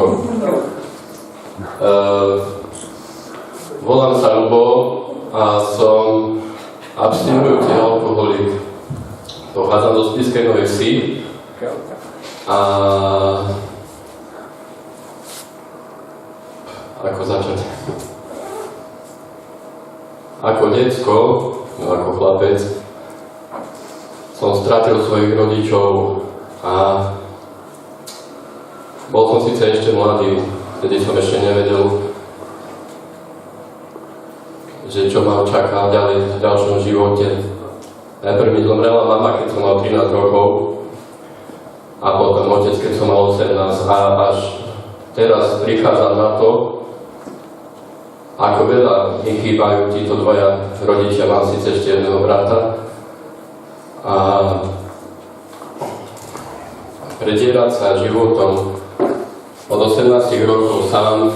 rokov. Volám sa Ľubo a som abstinujúci alkoholik. Pochádzam zo Spišskej Novej Vsi a ako začať? Ako decko, ako chlapec, som stratil svojich rodičov a bol som síce ešte mladý, vtedy som ešte nevedel, že čo ma čaká ďalej v ďalšom živote. Najprv mi zomrela mama, keď som mal 13 rokov a potom otec, keď som mal 18 a až teraz prichádzam na to, ako veľa mi chýbajú títo dvaja rodičia, mám síce ešte jedného brata a predierať sa životom od 18 rokov sám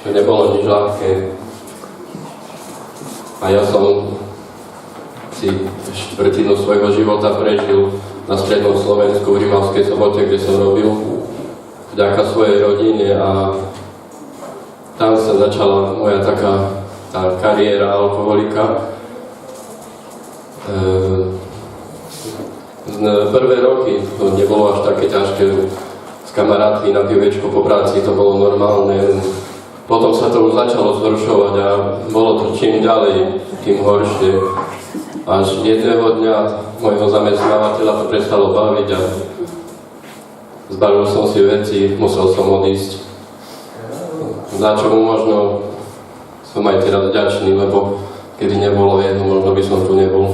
nebolo nič ľahké. A ja som si štvrtinu svojho života prežil na strednom Slovensku v Rimavskej Sobote, kde som robil vďaka svojej rodine a tam sa začala moja taká tá kariéra alkoholika. Prvé roky to nebolo až také ťažké s kamarátmi na pivečko po práci, to bolo normálne. Potom sa to už začalo zhoršovať a bolo to čím ďalej, tým horšie. Až jedného dňa môjho zamestnávateľa to prestalo baviť a zbalil som si veci, musel som odísť. Za čo mu možno som aj teraz vďačný, lebo keby nebolo jedno, možno by som tu nebol.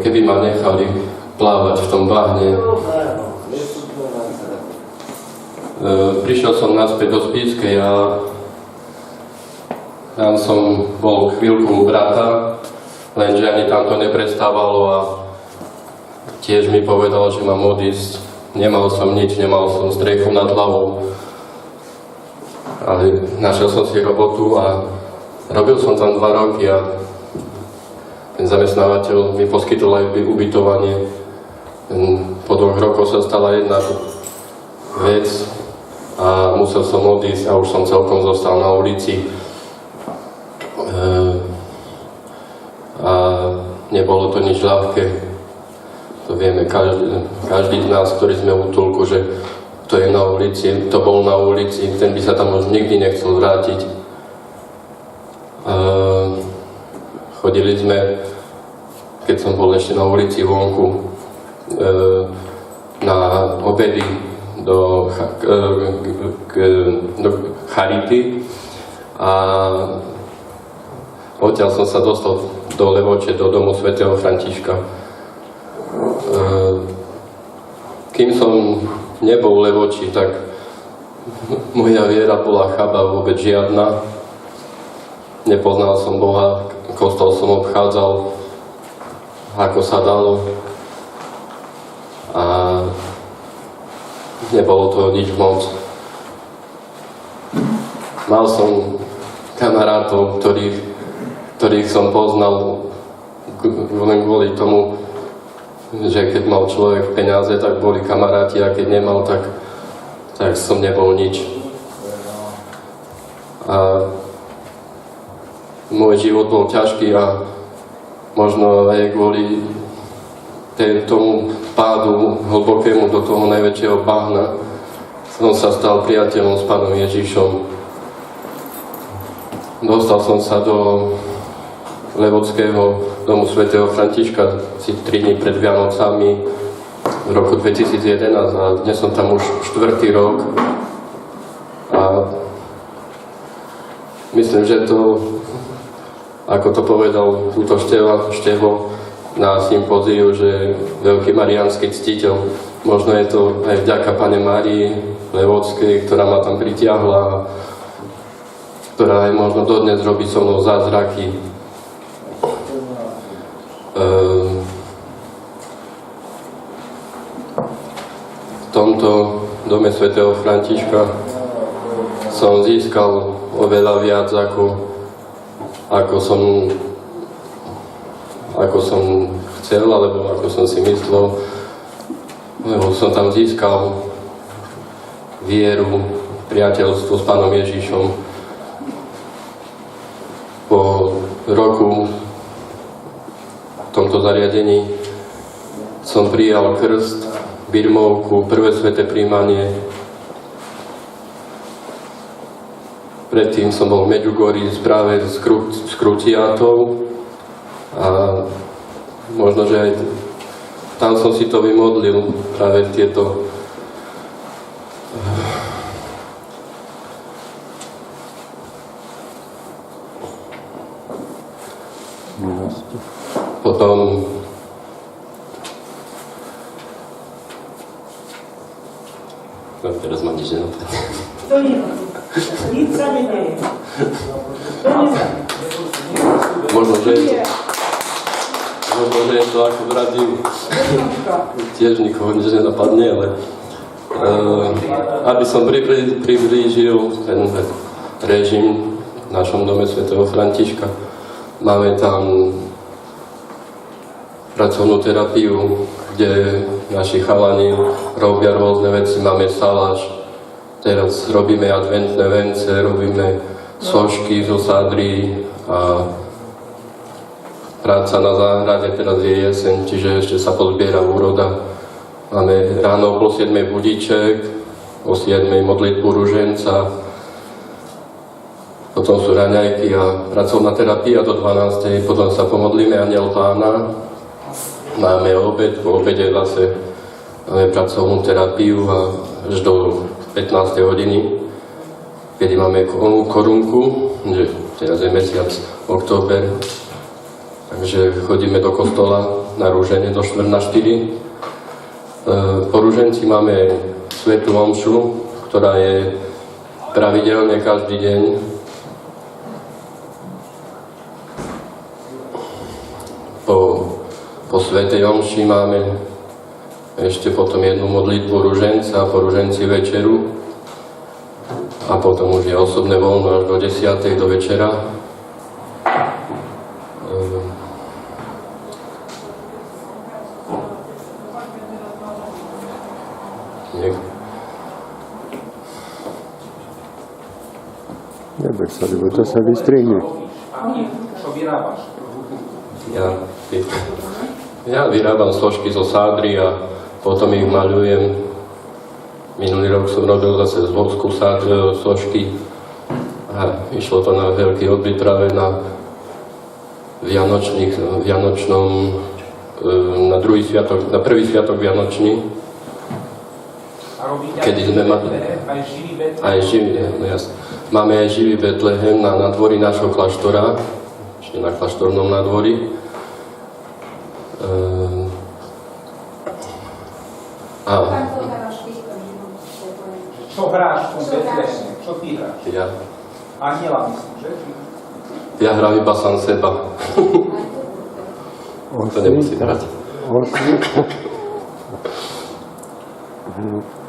Keby ma nechali plávať v tom bahne. Prišiel som naspäť do Spišskej a tam som bol chvíľku u brata, lenže ani tam to neprestávalo a tiež mi povedal, že mám odísť. Nemal som nič, nemal som strechu nad hlavou, ale našiel som si robotu a robil som tam 2 roky a ten zamestnávateľ mi poskytol aj ubytovanie. Po 2 rokoch sa stala jedna vec a musel som odísť a už som celkom zostal na ulici. A nebolo to nič ľahké. To vieme každý z nás, ktorý sme u túlku, že to je na ulici, to bol na ulici, ten by sa tam už nikdy nechcel vrátiť. Chodili sme, keď som bol ešte na ulici vonku, na obedy do charity a odtiaľ som sa dostal do Levoče, do domu svätého Františka. Kým som nebol v Levoči, tak moja viera bola chaba, vôbec žiadna. Nepoznal som Boha, kostol som obchádzal, ako sa dalo. A nebolo to nič moc. Mal som kamarátov, ktorých som poznal len kvôli tomu, že keď mal človek peniaze, tak boli kamaráti a keď nemal, tak som nebol nič. A môj život bol ťažký a možno aj kvôli tomu pádu hlbokému do toho najväčšieho bahna som sa stal priateľom s Pánom Ježišom. Dostal som sa do Levockého domu svätého Františka asi 3 dní pred Vianocami v roku 2011 a dnes som tam už 4. rok a myslím, že to, ako to povedal túto Števo na sympóziu, že veľký mariánsky ctiteľ, možno je to aj vďaka Pane Márii Levockej, ktorá ma tam pritiahla, ktorá aj možno dodnes robí so mnou zázraky. V tomto dome svätého Františka som získal oveľa viac ako som chcel, alebo ako som si myslel. Lebo som tam získal vieru, priateľstvo s Pánom Ježišom. Po roku v tomto zariadení som prijal krst, birmovku, prvé sväté príjmanie. Predtým som bol v Medjugorji práve s kruciátou a možno, že aj tam som si to vymodlil, práve tieto potom teraz ma nič nenapadne. To nie. Nic sa nedeje. To nie. Možno, že je to ako v rádiu. Tiež nikoho nič nenapadne, ale aby som priblížil ten režim v našom dome svätého Františka. Máme tam pracovnú terapiu, kde naši chalani robia rôzne veci, máme saláš, teraz robíme adventné vence, robíme sošky zo sádry a práca na záhrade, teraz je jeseň, čiže ešte sa pozbiera úroda. Máme ráno o 7 budíček, o 7 modlitbu ruženca, potom sú raňajky a pracovná terapia do 12, potom sa pomodlíme Anjel Pána. Máme obed, po obede zase máme pracovnú terapiu a až do 15. hodiny, kedy máme korunku, že teraz je mesiac október, takže chodíme do kostola na rúženie do 3:45. Po rúženci máme svätú omšu, ktorá je pravidelne každý deň. Po svätej omši máme ešte potom jednu modlitbu ruženca, po ruženci večeru a potom už je osobné voľno až do 10. do večera. Neboj sa, lebo to sa vystrihne. Čo vyrábaš? Ja vyrábam sošky zo sádry a potom ich maľujem. Minulý rok som robil zase z vosku sošky a išlo to na veľký odbyt práve na vianočnom, na druhý sviatok, na prvý sviatok vianočný. Kedy sme mali aj živý, no jasne. Máme aj živý Betlehem na nádvorí nášho kláštora, ešte na kláštornom nádvorí. Čo hráš v tom Betleheme? Čo ty hráš? Ja. Aniela myslím, že? Ja hrám iba sám seba. To nemusí hrať.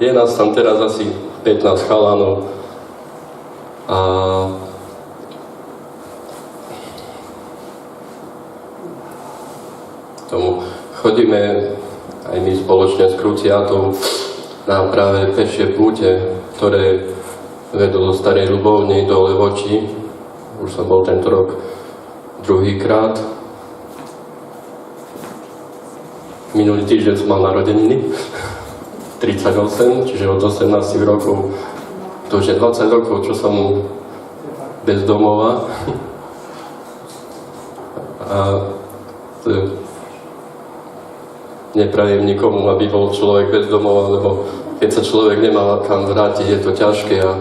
Je nás tam teraz asi 15 chalanov a tomu chodíme aj my spoločne s kruciátou na práve pešie púte, ktoré vedú zo Starej Ľubovny do Levočí. Už som bol tento rok druhýkrát. Minulý týždeň som mal narodeniny, 38, čiže od 18 rokov. To už je 20 rokov, čo som bez domova. A neprajem nikomu, aby bol človek bez domova, lebo keď sa človek nemá kam vrátiť, je to ťažké a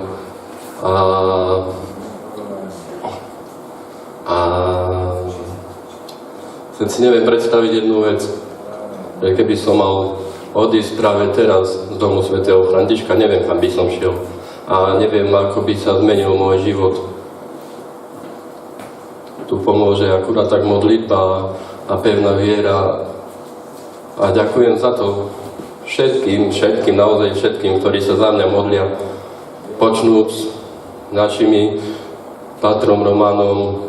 si neviem predstaviť jednu vec, že keby som mal odísť práve teraz z domu svätého Františka, neviem, kam by som šiel a neviem, ako by sa zmenil môj život. Tu pomôže akurát tak modlitba a pevná viera. A ďakujem za to všetkým, naozaj všetkým, ktorí sa za mňa modlia. Počnúc našimi Pátrom Romanom,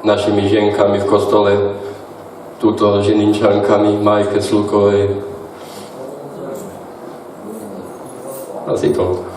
našimi ženkami v kostole, túto Žilinčankami, Majke Slukovej. Asi toľko.